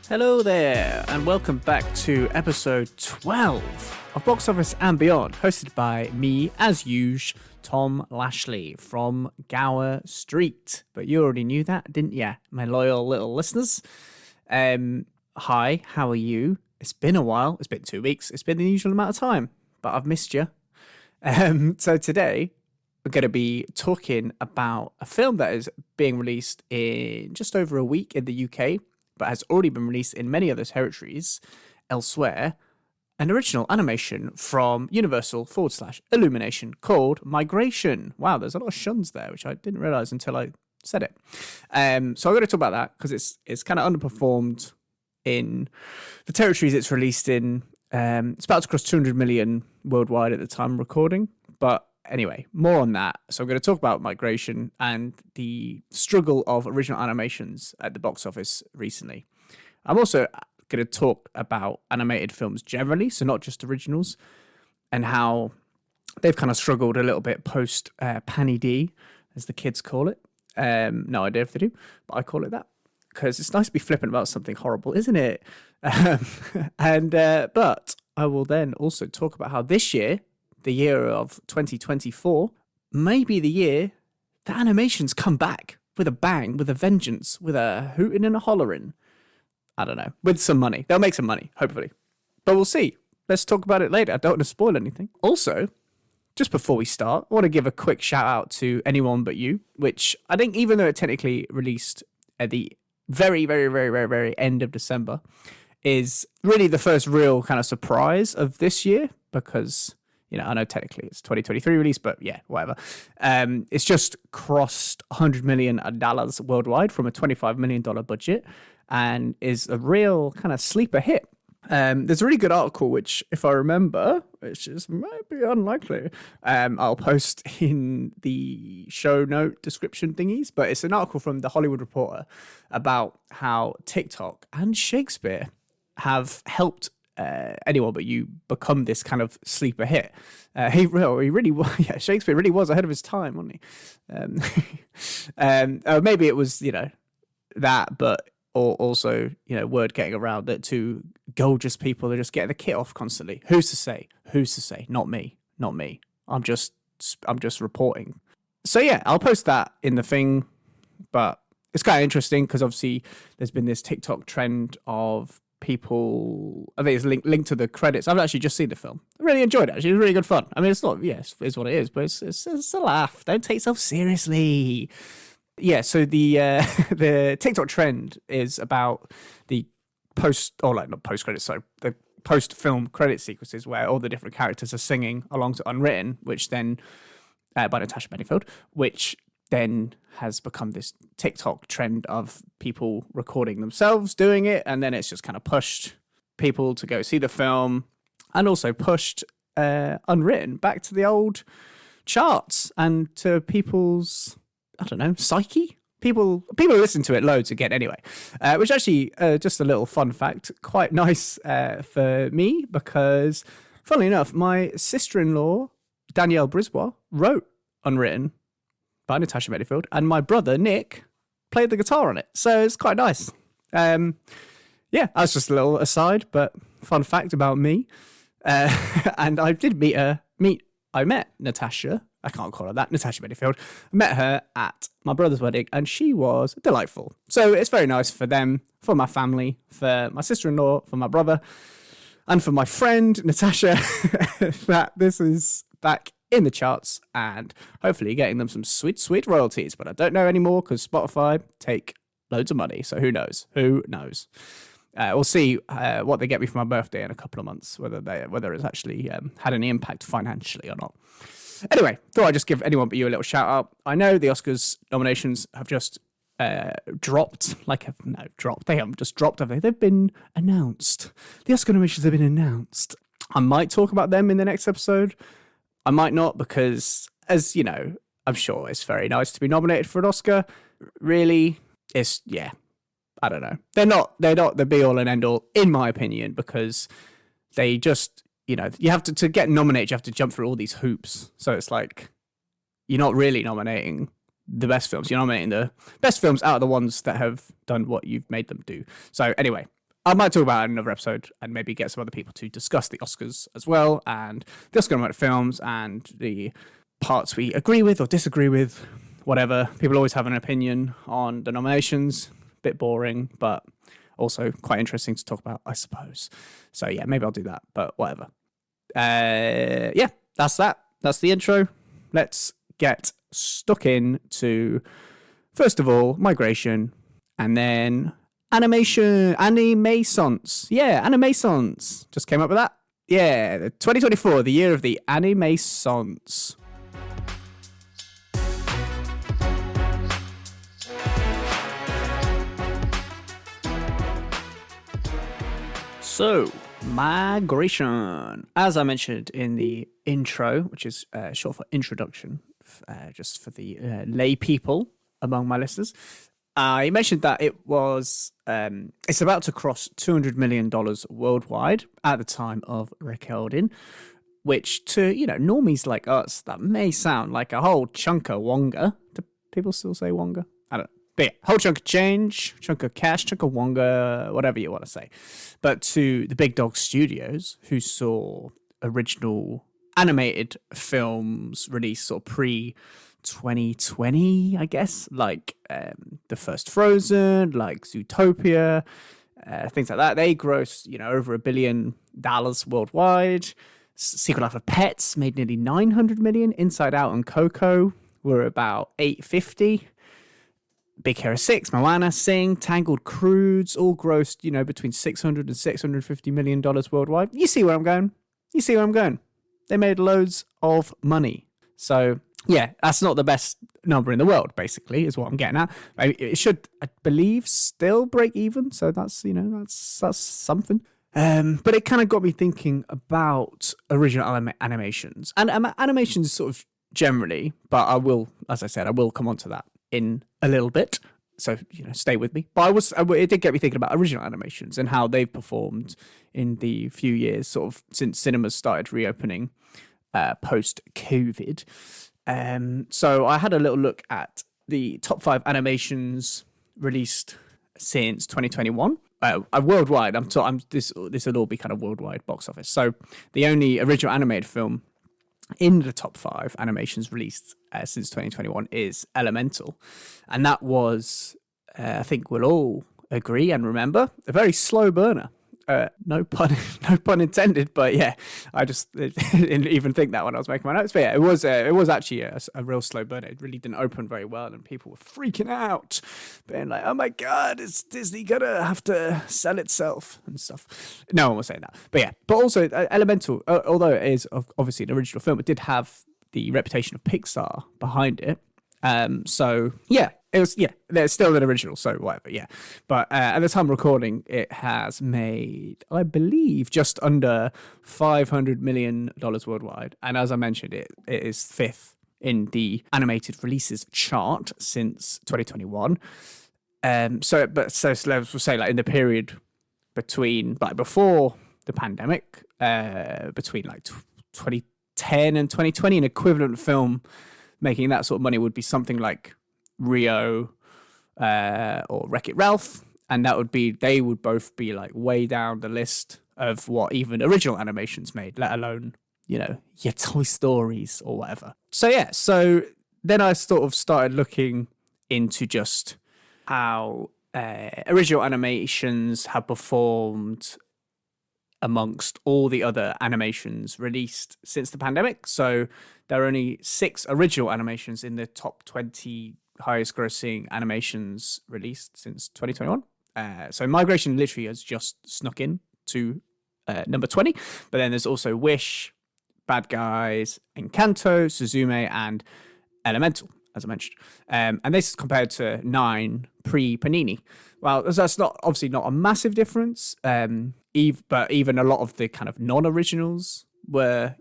Hello there, and welcome back to episode 12 of Box Office and Beyond, hosted by me, as usual, Tom Lashley from Gower Street. But you already knew that, didn't you, my loyal little listeners? Hi, how are you? It's been a while. It's been 2 weeks. It's been the usual amount of time, but I've missed you. So today, we're going to be talking about a film that is being released in just over a week in the UK, but has already been released in many other territories elsewhere. An original animation from Universal/Illumination called Migration. Wow, there's a lot of shuns there, which I didn't realise until I said it. So I'm going to talk about that because it's kind of underperformed in the territories it's released in. It's about to cross 200 million worldwide at the time of recording. But anyway, more on that. So I'm going to talk about Migration and the struggle of original animations at the box office recently. I'm also going to talk about animated films generally, so not just originals, and how they've kind of struggled a little bit post Panny D, as the kids call it. No idea if they do, but I call it that because it's nice to be flippant about something horrible, isn't it? But I will then also talk about how this year, the year of 2024, may be the year that animations come back with a bang, with a vengeance, with a hooting and a hollering. I don't know, with some money. They'll make some money, hopefully. But we'll see. Let's talk about it later. I don't want to spoil anything. Also, just before we start, I want to give a quick shout out to Anyone But You, which I think even though it technically released at the very, very, very, very, very end of December, is really the first real kind of surprise of this year because, you know, I know technically it's 2023 release, but yeah, whatever. It's just crossed $100 million worldwide from a $25 million budget and is a real kind of sleeper hit. There's a really good article, which, if I remember, which is maybe unlikely, I'll post in the show note description thingies, but it's an article from The Hollywood Reporter about how TikTok and Shakespeare have helped Anyone But You become this kind of sleeper hit. He really was. Yeah, Shakespeare really was ahead of his time, wasn't he? Maybe it was, you know, that, but or also, you know, word getting around that two gorgeous people are just getting the kit off constantly. Who's to say? Who's to say? Not me. Not me. I'm just reporting. So yeah, I'll post that in the thing, but it's kind of interesting because obviously there's been this TikTok trend of people, I think it's linked to the credits. I've actually just seen the film. I really enjoyed it, actually. It was really good fun. I mean, it's not, yes, it's what it is, but it's a laugh. Don't take yourself seriously. Yeah, so the TikTok trend is about the the post-film credit sequences where all the different characters are singing along to Unwritten, which then, by Natasha Bedingfield, which then has become this TikTok trend of people recording themselves doing it, and then it's just kind of pushed people to go see the film, and also pushed Unwritten back to the old charts and to people's, I don't know, psyche. People listen to it loads again anyway, which actually, just a little fun fact, quite nice for me because, funnily enough, my sister-in-law, Danielle Brisbois, wrote Unwritten by Natasha Bedingfield, and my brother, Nick, played the guitar on it. So it's quite nice. Yeah, that's just a little aside, but fun fact about me. And I did I met Natasha, I can't call her that, Natasha Bedingfield. I met her at my brother's wedding, and she was delightful. So it's very nice for them, for my family, for my sister-in-law, for my brother, and for my friend, Natasha, that this is back in the charts and hopefully getting them some sweet, sweet royalties. But I don't know anymore because Spotify take loads of money. So who knows? Who knows? We'll see what they get me for my birthday in a couple of months, whether it's actually had any impact financially or not. Anyway, thought I'd just give Anyone But You a little shout out. I know the Oscars nominations have just dropped. They haven't just dropped, have they? They've been announced. The Oscar nominations have been announced. I might talk about them in the next episode. I might not because, as you know, I'm sure it's very nice to be nominated for an Oscar. Really, it's, yeah, I don't know. They're not the be all and end all, in my opinion, because they just, you know, you have to get nominated, you have to jump through all these hoops. So it's like, you're not really nominating the best films. You're nominating the best films out of the ones that have done what you've made them do. So anyway, I might talk about it in another episode and maybe get some other people to discuss the Oscars as well, and the Oscar-nominated films and the parts we agree with or disagree with, whatever. People always have an opinion on the nominations. Bit boring, but also quite interesting to talk about, I suppose. So yeah, maybe I'll do that, but whatever. Yeah, that's that. That's the intro. Let's get stuck into, first of all, migration, and then Animaissance. Yeah, Animaissance. Just came up with that. Yeah, 2024, the year of the Animaissance. So, migration. As I mentioned in the intro, which is short for introduction, just for the lay people among my listeners, I mentioned that it was, it's about to cross $200 million worldwide at the time of recording, which to, normies like us, that may sound like a whole chunk of wonga. Do people still say wonga? I don't know. But yeah, whole chunk of change, chunk of cash, chunk of wonga, whatever you want to say. But to the big dog studios who saw original animated films released sort of pre-2020, I guess, like the first Frozen, like Zootopia, things like that. They grossed, over $1 billion worldwide. Secret Life of Pets made nearly $900 million. Inside Out and Coco were about $850. Big Hero 6, Moana, Sing, Tangled Crudes, all grossed, between $600 and $650 million worldwide. You see where I'm going? They made loads of money. So, yeah, that's not the best number in the world, basically, is what I'm getting at. It should, I believe, still break even. So that's, that's something. But it kind of got me thinking about original animations. And animations sort of generally, but I will, as I said, I will come on to that in a little bit, so stay with me. But it did get me thinking about original animations and how they've performed in the few years sort of since cinemas started reopening post-COVID. So I had a little look at the top 5 animations released since 2021 worldwide. This will all be kind of worldwide box office. So the only original animated film in the top 5 animations released since 2021 is Elemental. And that was, I think we'll all agree and remember, a very slow burner. No pun intended, but yeah, I just didn't even think that when I was making my notes. But yeah, it was actually a real slow burner. It really didn't open very well, and people were freaking out, being like, "Oh my god, is Disney gonna have to sell itself and stuff?" No one was saying that, but yeah. But also, Elemental, although it is obviously an original film, it did have the reputation of Pixar behind it. So yeah. It was, there's still an original, so whatever, yeah. But at the time of recording, it has made, I believe, just under $500 million worldwide. And as I mentioned, it is 5th in the animated releases chart since 2021. So let's say, like, in the period between, like, before the pandemic, between, like, 2010 and 2020, an equivalent film making that sort of money would be something like Rio or Wreck-It Ralph, and they would both be like way down the list of what even original animations made, let alone your Toy Stories or whatever. So yeah, so then I sort of started looking into just how original animations have performed amongst all the other animations released since the pandemic. So there are only 6 original animations in the top 20 highest grossing animations released since 2021. So Migration literally has just snuck in to number 20. But then there's also Wish, Bad Guys, Encanto, Suzume, and Elemental, as I mentioned. And this is compared to 9 pre-Panini. Well, that's obviously not a massive difference. But even a lot of the kind of non-originals were,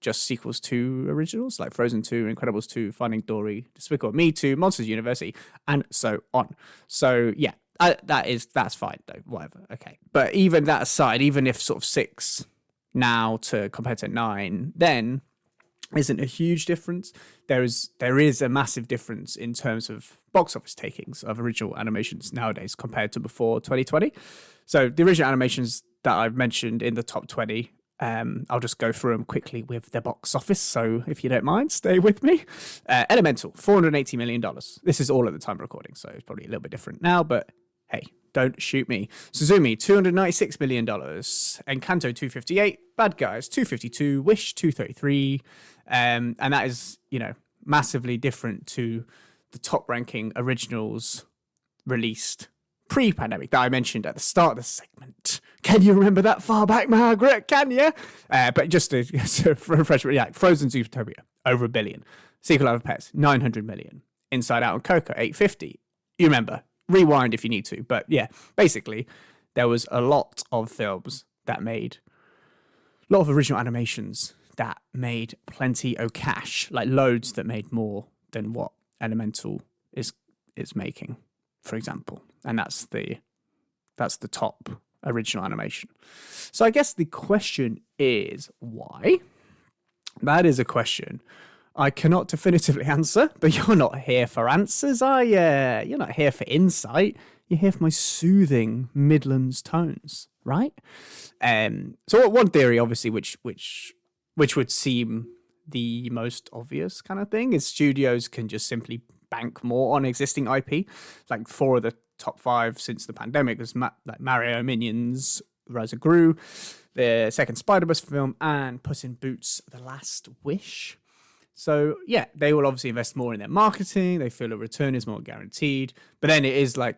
just sequels to originals, like Frozen 2, Incredibles 2, Finding Dory, Despicable Me 2, Monsters University, and so on. So yeah, that's fine though, whatever, okay. But even that aside, even if sort of 6 now to compared to 9, then isn't a huge difference. There is a massive difference in terms of box office takings of original animations nowadays compared to before 2020. So the original animations that I've mentioned in the top 20, I'll just go through them quickly with the box office. So if you don't mind, stay with me. Elemental, $480 million. This is all at the time of recording, so it's probably a little bit different now, but hey, don't shoot me. Suzumi, $296 million. Encanto, $258. Bad Guys, $252. Wish, $233. And that is, massively different to the top ranking originals released pre-pandemic that I mentioned at the start of the segment. Can you remember that far back, Margaret? Can you? But just to refresh, Frozen Zootopia, over $1 billion. Secret Life of Pets, $900 million. Inside Out and Coco, $850. You remember. Rewind if you need to. But yeah, basically, there was a lot of films that made, a lot of original animations that made plenty of cash, like loads that made more than what Elemental is making, for example. And that's the top original animation. So I guess the question is why? That is a question I cannot definitively answer, but you're not here for answers, are you? You're not here for insight. You're here for my soothing Midlands tones, right? So one theory, obviously, which would seem the most obvious kind of thing, is studios can just simply bank more on existing IP. Like 4 of the top 5 since the pandemic was like Mario, Minions, Rise of Gru, the second Spider-Verse film, and Puss in Boots: The Last Wish. So yeah, they will obviously invest more in their marketing. They feel a return is more guaranteed. But then it is like,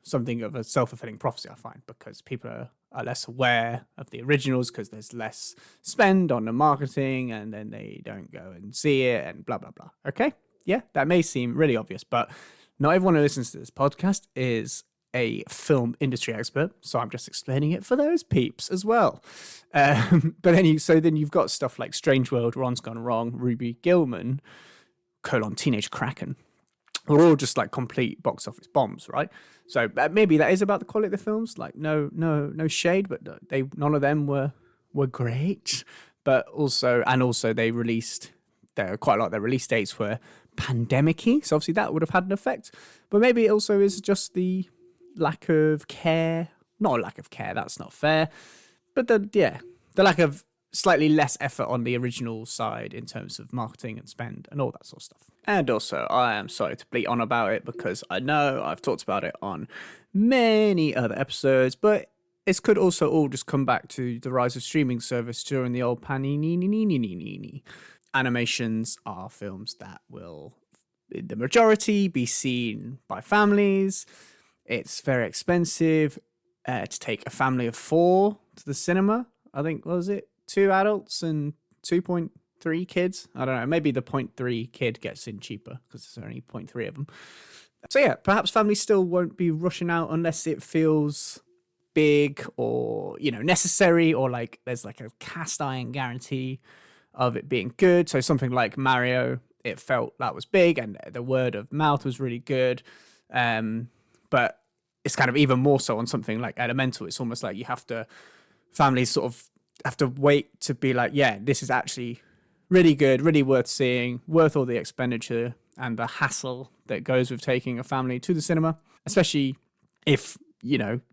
something of a self-fulfilling prophecy, I find, because people are less aware of the originals because there's less spend on the marketing, and then they don't go and see it and blah, blah, blah. Okay? Yeah, that may seem really obvious, but not everyone who listens to this podcast is a film industry expert, so I'm just explaining it for those peeps as well. But then you've got stuff like Strange World, Ron's Gone Wrong, Ruby Gilman, Teenage Kraken. We're all just like complete box office bombs, right? So maybe that is about the quality of the films. Like no shade, but none of them were great. But also they released quite a lot of their release dates were pandemic-y, so obviously that would have had an effect. But maybe it also is just the lack of care. Not a lack of care, that's not fair. But the lack of slightly less effort on the original side in terms of marketing and spend and all that sort of stuff. And also, I am sorry to bleat on about it because I know I've talked about it on many other episodes, but it could also all just come back to the rise of streaming service during the old panini. Animations are films that will, in the majority, be seen by families. It's very expensive to take a family of 4 to the cinema. I think, what was it? 2 adults and 2.3 kids. I don't know. Maybe the 0.3 kid gets in cheaper because there's only 0.3 of them. So yeah, perhaps families still won't be rushing out unless it feels big or, necessary, or like there's like a cast iron guarantee of it being good. So something like Mario, it felt that was big and the word of mouth was really good. But it's kind of even more so on something like Elemental. It's almost like families sort of have to wait to be like, yeah, this is actually really good, really worth seeing, worth all the expenditure and the hassle that goes with taking a family to the cinema, especially if,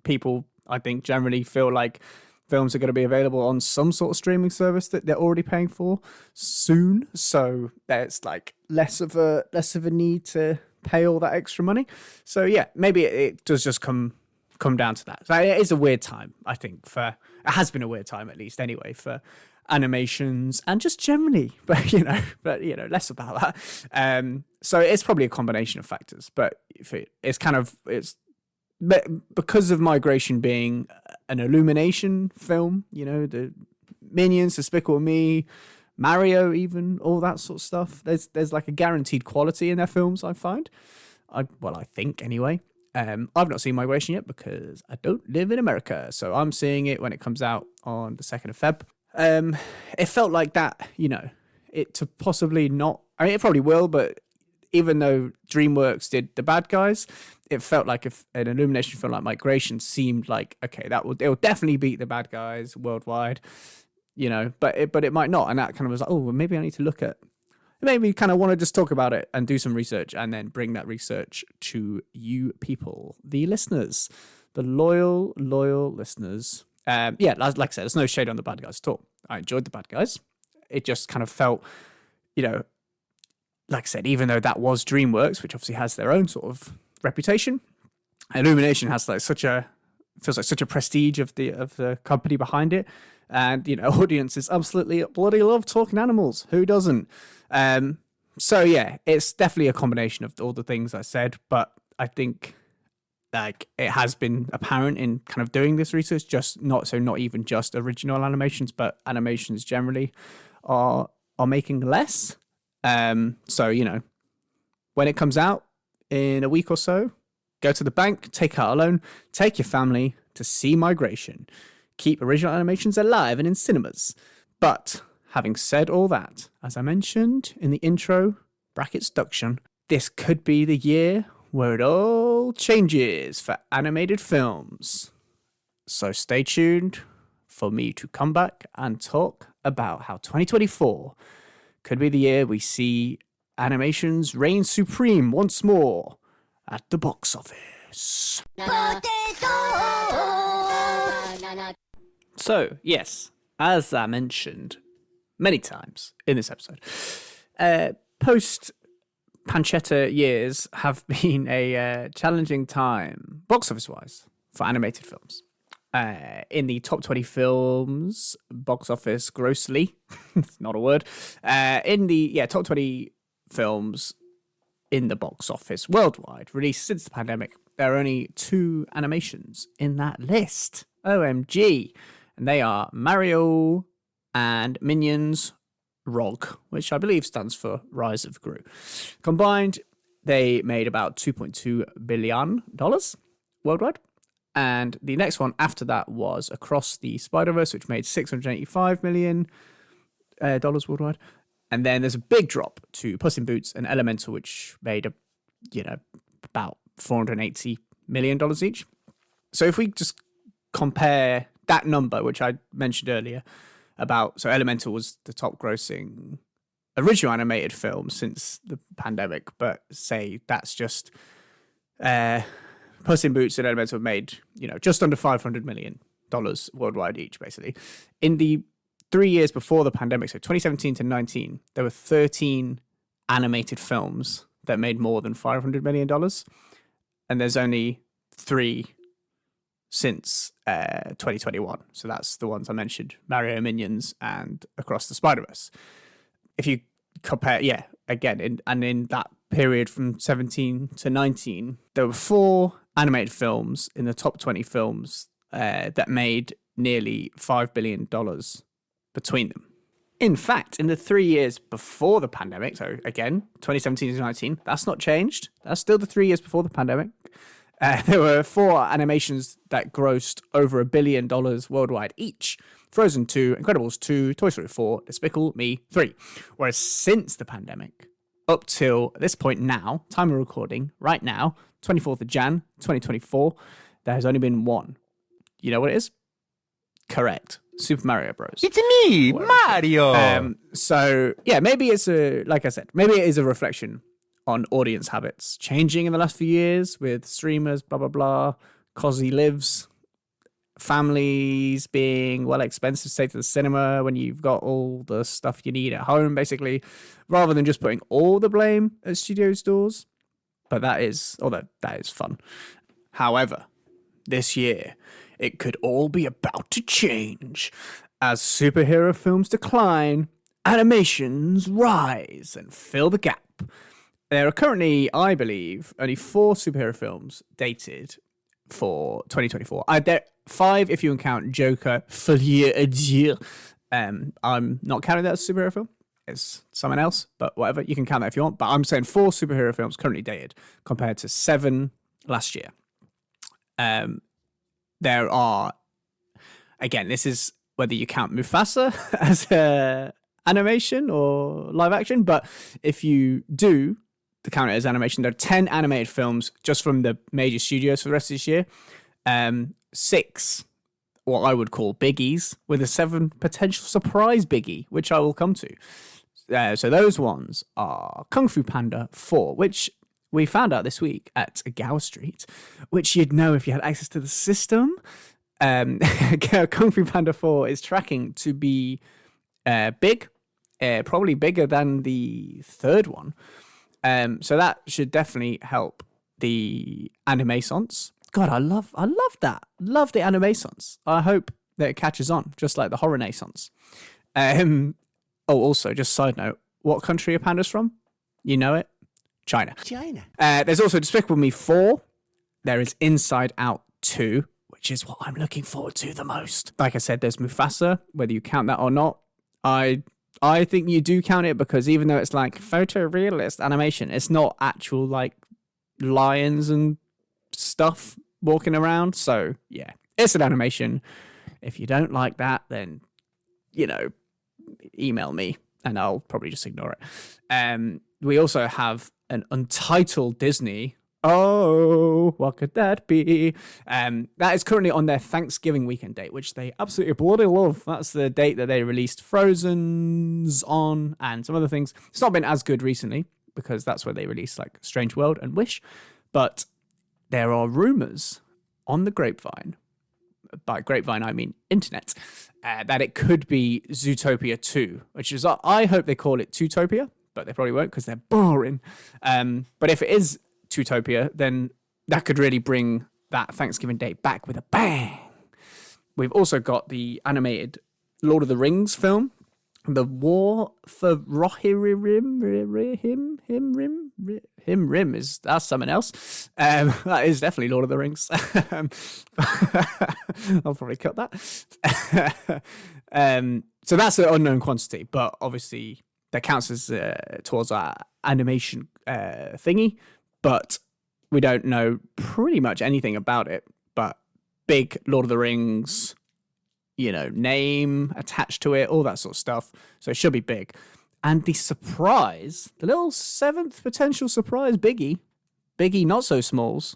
people, I think, generally feel like films are going to be available on some sort of streaming service that they're already paying for soon. So there's like less of a need to pay all that extra money. So yeah, maybe it does just come down to that. So it is a weird time, I think, it has been a weird time, at least anyway, for animations and just generally, but less about that. So it's probably a combination of factors, but it's because of Migration being an Illumination film, the Minions, Despicable Me, Mario, even all that sort of stuff. There's like a guaranteed quality in their films, I find. I think anyway. I've not seen Migration yet because I don't live in America, so I'm seeing it when it comes out on the 2nd of Feb. It felt like that, it to possibly not. I mean, it probably will, but even though DreamWorks did The Bad Guys, it felt like if an Illumination film like Migration seemed like, okay, it will definitely beat The Bad Guys worldwide. but it might not. And that kind of was like, oh, well, maybe I need to look at. Maybe kind of want to just talk about it and do some research and then bring that research to you people, the listeners, the loyal listeners. Like I said, there's no shade on the bad guys at all. I enjoyed the bad guys. It just kind of felt, like I said, even though that was DreamWorks, which obviously has their own sort of reputation, Illumination has feels like such a prestige of the company behind it. And, audiences absolutely bloody love talking animals. Who doesn't? So, yeah, it's definitely a combination of all the things I said. But I think it has been apparent in kind of doing this research, not even just original animations, but animations generally are making less. So, when it comes out in a week or so, go to the bank, take out a loan, take your family to see Migration. Keep original animations alive and in cinemas. But having said all that, as I mentioned in the intro, brackets duction, this could be the year where it all changes for animated films. So stay tuned for me to come back and talk about how 2024 could be the year we see animations reign supreme once more at the box office. So, yes, as I mentioned many times in this episode, post-pancetta years have been a challenging time, box office-wise, for animated films. In the top 20 films, box office grossly, it's not a word, in the top 20 films in the box office worldwide, released since the pandemic, there are only 2 animations in that list. OMG. And they are Mario and Minions ROG, which I believe stands for Rise of Gru. Combined, they made about $2.2 billion worldwide. And the next one after that was Across the Spider-Verse, which made $685 million worldwide. And then there's a big drop to Puss in Boots and Elemental, which made about $480 million each. So if we just compare that number, which I mentioned earlier, so Elemental was the top grossing original animated film since the pandemic, but say that's just Puss in Boots and Elemental made, just under $500 million worldwide each, basically. In the 3 years before the pandemic, so 2017 to 19, there were 13 animated films that made more than $500 million. And there's only 3 since 2021. So that's the ones I mentioned, Mario, Minions, and Across the Spider-Verse. If you compare, again, in that period from 17 to 19, there were 4 animated films in the top 20 films that made nearly $5 billion between them. In fact, in the 3 years before the pandemic, so again, 2017 to 19, that's not changed. That's still the 3 years before the pandemic. There were 4 animations that grossed over $1 billion worldwide each. Frozen 2, Incredibles 2, Toy Story 4, Despicable Me 3. Whereas since the pandemic, up till this point now, time of recording, right now, 24th of Jan, 2024, there has only been 1. You know what it is? Correct. Super Mario Bros. It's me, Mario! So, maybe it's like I said, maybe it is a reflection on audience habits changing in the last few years with streamers, blah, blah, blah, Cosy lives, families being, expensive to take to the cinema when you've got all the stuff you need at home, basically, rather than just putting all the blame at studio stores. But that is fun. However, this year, it could all be about to change. As superhero films decline, animations rise and fill the gap. There are currently, I believe, only 4 superhero films dated for 2024. There 5 if you can count Joker, Folie à Dire. I'm not counting that as a superhero film. It's someone else, but whatever. You can count that if you want. But I'm saying 4 superhero films currently dated compared to 7 last year. There are, again, this is whether you count Mufasa as animation or live action, but if you do count it as animation, there are 10 animated films just from the major studios for the rest of this year. 6 what I would call biggies with a 7 potential surprise biggie, which I will come to. So those ones are Kung Fu Panda 4, which we found out this week at Gower Street, which you'd know if you had access to the system. Kung Fu Panda 4 is tracking to be big, probably bigger than the third one. So that should definitely help the Animaissance. God, I love that. Love the Animaissance. I hope that it catches on, just like the Horror Renaissance. Also, just side note, what country are pandas from? You know it? China. There's also Despicable Me 4. There is Inside Out 2, which is what I'm looking forward to the most. Like I said, there's Mufasa, whether you count that or not. I think you do count it because even though it's like photorealist animation, it's not actual like lions and stuff walking around. So yeah, it's an animation. If you don't like that, then, email me and I'll probably just ignore it. We also have an untitled Disney. Oh, what could that be? That is currently on their Thanksgiving weekend date, which they absolutely bloody love. That's the date that they released Frozen's on and some other things. It's not been as good recently because that's where they released like Strange World and Wish. But there are rumors on the grapevine, by grapevine I mean internet, that it could be Zootopia 2, which is, I hope they call it Zootopia, but they probably won't because they're boring. But if it is Zootopia, then that could really bring that Thanksgiving date back with a bang. We've also got the animated Lord of the Rings film, The War for Rohirrim. That's something else. That is definitely Lord of the Rings. I'll probably cut that. So that's an unknown quantity, but obviously that counts as towards our animation thingy. But we don't know pretty much anything about it. But big Lord of the Rings, name attached to it, all that sort of stuff. So it should be big. And the surprise, the little 7th potential surprise biggie not so smalls,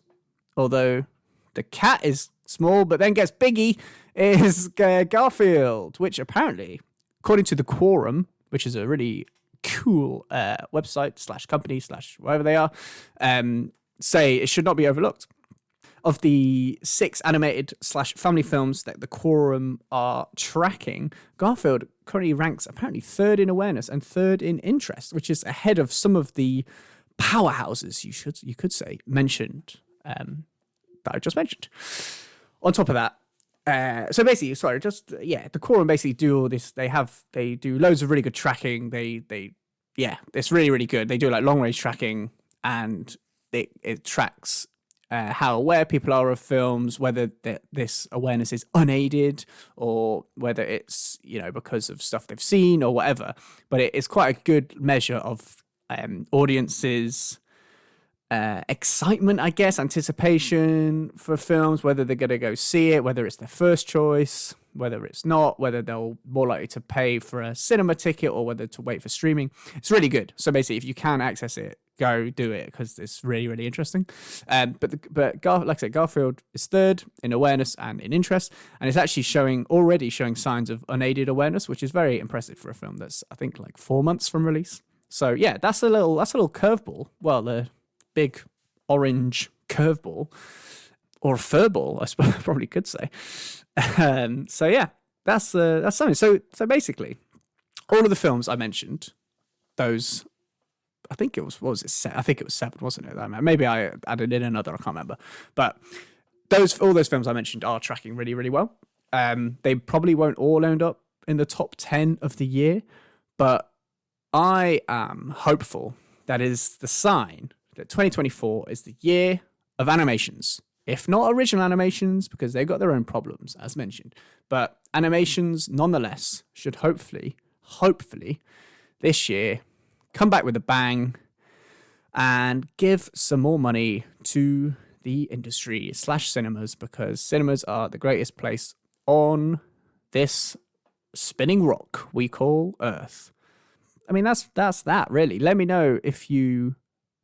although the cat is small but then gets biggie, is Garfield, which apparently, according to the Quorum, which is a really cool website / company / whatever they are, say it should not be overlooked. Of the 6 animated / family films that the Quorum are tracking, Garfield currently ranks apparently 3rd in awareness and 3rd in interest, which is ahead of some of the powerhouses you could say mentioned that I just mentioned. On top of that, so basically, the Quorum basically do all this. They do loads of really good tracking. It's really, really good. They do like long range tracking, and it tracks how aware people are of films, whether this awareness is unaided or whether it's, because of stuff they've seen or whatever. But it is quite a good measure of audiences' excitement, I guess, anticipation for films, whether they're going to go see it, whether it's their first choice, whether it's not, whether they're more likely to pay for a cinema ticket or whether to wait for streaming. It's really good. So basically, if you can access it, go do it because it's really, really interesting. Like I said, Garfield is 3rd in awareness and in interest, and it's actually already showing signs of unaided awareness, which is very impressive for a film that's, I think, like 4 months from release. So yeah, that's a little curveball. Well, the big orange curveball or furball, I suppose I probably could say. So yeah, that's something. So basically, all of the films I mentioned, those. I think it was, I think it was 7, wasn't it? Maybe I added in another, I can't remember. But all those films I mentioned are tracking really, really well. They probably won't all end up in the top 10 of the year, but I am hopeful that is the sign that 2024 is the year of animations. If not original animations, because they've got their own problems, as mentioned. But animations, nonetheless, should hopefully, this year, come back with a bang and give some more money to the industry / cinemas, because cinemas are the greatest place on this spinning rock we call Earth. I mean, that's that, really. Let me know if you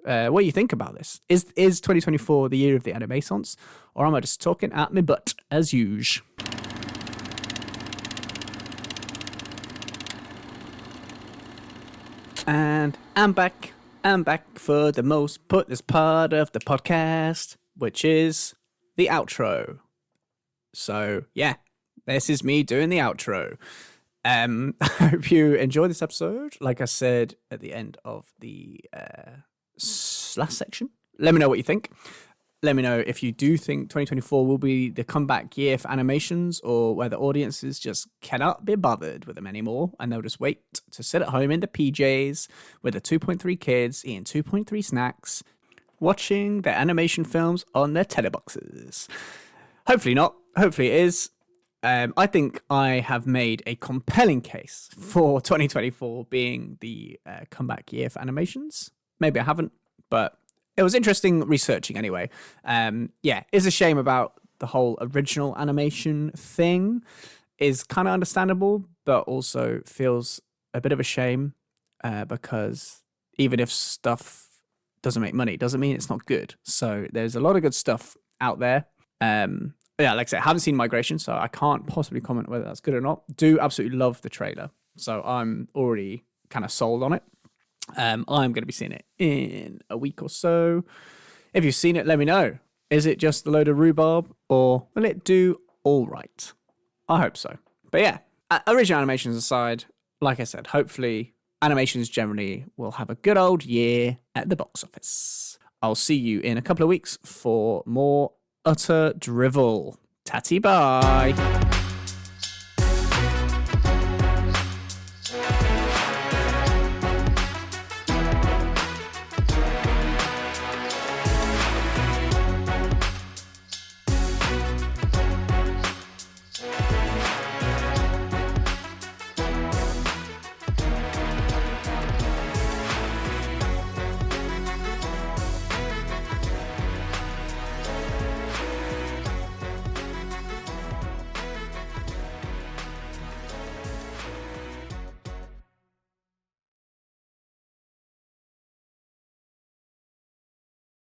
what you think about this. Is 2024 the year of the Animaissance, or am I just talking at me butt as usual? And I'm back. I'm back for the most pointless part of the podcast, which is the outro. So, yeah, this is me doing the outro. I hope you enjoyed this episode. Like I said at the end of the last section, let me know what you think. Let me know if you do think 2024 will be the comeback year for animations, or whether audiences just cannot be bothered with them anymore and they'll just wait to sit at home in the PJs with the 2.3 kids eating 2.3 snacks, watching their animation films on their teleboxes. Hopefully not. Hopefully it is. I think I have made a compelling case for 2024 being the comeback year for animations. Maybe I haven't, but it was interesting researching anyway. It's a shame about the whole original animation thing. Is kind of understandable, but also feels a bit of a shame because even if stuff doesn't make money, doesn't mean it's not good. So there's a lot of good stuff out there. Like I said, I haven't seen Migration, so I can't possibly comment whether that's good or not. Do absolutely love the trailer, so I'm already kind of sold on it. I'm going to be seeing it in a week or so. If you've seen it, let me know. Is it just a load of rhubarb, or will it do all right? I hope so. But yeah, original animations aside, like I said, hopefully animations generally will have a good old year at the box office. I'll see you in a couple of weeks for more utter drivel. Tatty bye.